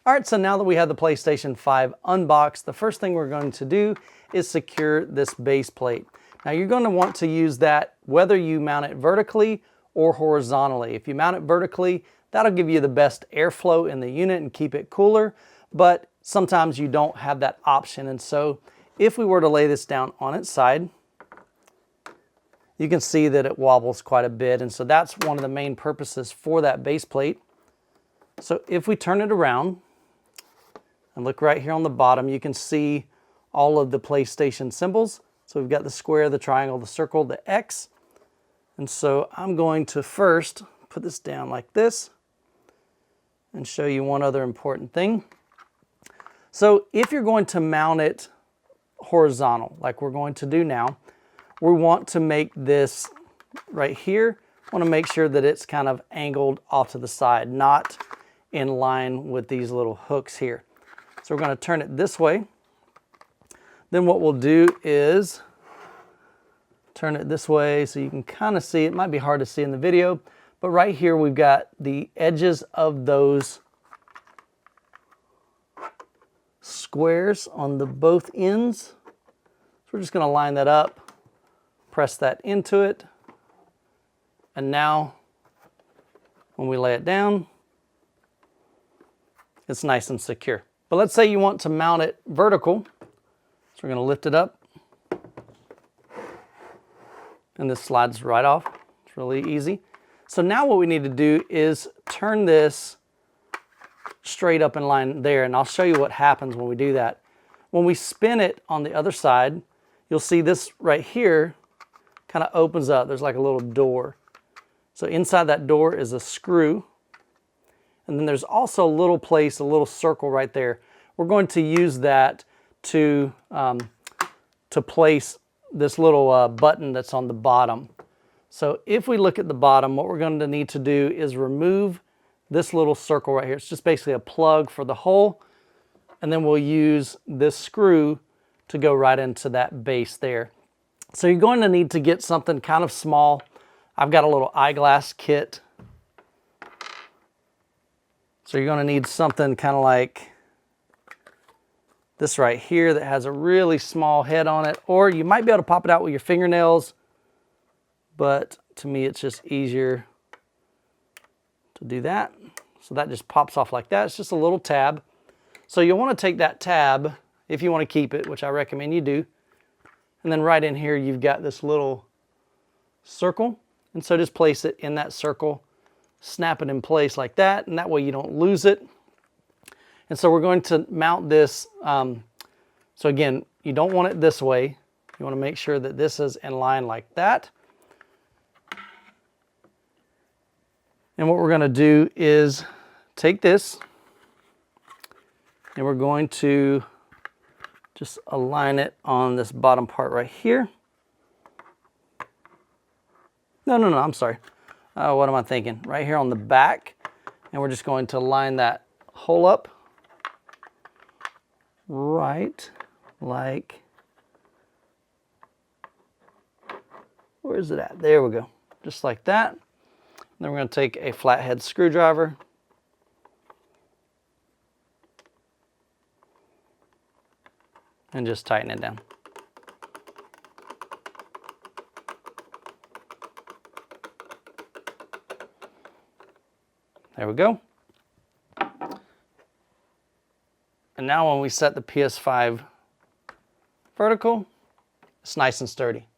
All right, so now that we have the PlayStation 5 unboxed, the first thing we're going to do is secure this base plate. Now you're going to want to use that whether you mount it vertically or horizontally. If you mount it vertically, that'll give you the best airflow in the unit and keep it cooler, but sometimes you don't have that option. And so if we were to lay this down on its side, you can see that it wobbles quite a bit. And so that's one of the main purposes for that base plate. So if we turn it around and look right here on the bottom, you can see all of the PlayStation symbols. So we've got the square, the triangle, the circle, the X. And so I'm going to first put this down like this and show you one other important thing. So if you're going to mount it horizontal, like we're going to do now, we want to make this right here, want to make sure that it's kind of angled off to the side, not in line with these little hooks here. So we're going to turn it this way. Then what we'll do is turn it this way so you can kind of see. It might be hard to see in the video, but right here we've got the edges of those squares on the both ends. So we're just going to line that up, press that into it, and now when we lay it down, it's nice and secure. But let's say you want to mount it vertical. So we're going to lift it up, and this slides right off. It's really easy. So now what we need to do is turn this straight up in line there, and I'll show you what happens when we do that. When we spin it on the other side, you'll see this right here kind of opens up. There's like a little door. So inside that door is a screw, and then there's also a little place, a little circle right there. We're going to use that to place this little button that's on the bottom. So if we look at the bottom, what we're going to need to do is remove this little circle right here. It's just basically a plug for the hole, and then we'll use this screw to go right into that base there. So you're going to need to get something kind of small. I've got a little eyeglass kit. So you're going to need something kind of like this right here that has a really small head on it, or you might be able to pop it out with your fingernails, but to me it's just easier to do that. So that just pops off like that. It's just a little tab. So you'll want to take that tab, if you want to keep it, which I recommend you do, and then right in here you've got this little circle, and so just place it in that circle, snap it in place like that, and that way you don't lose it. And so we're going to mount this. So again, you don't want it this way. You want to make sure that this is in line like that. And what we're going to do is take this and we're going to just align it on this bottom part right here. No, I'm sorry. What am I thinking? Right here on the back. And we're just going to line that hole up right like, where is it at? There we go. Just like that. And then we're going to take a flathead screwdriver and just tighten it down. There we go. And now when we set the PS5 vertical, it's nice and sturdy.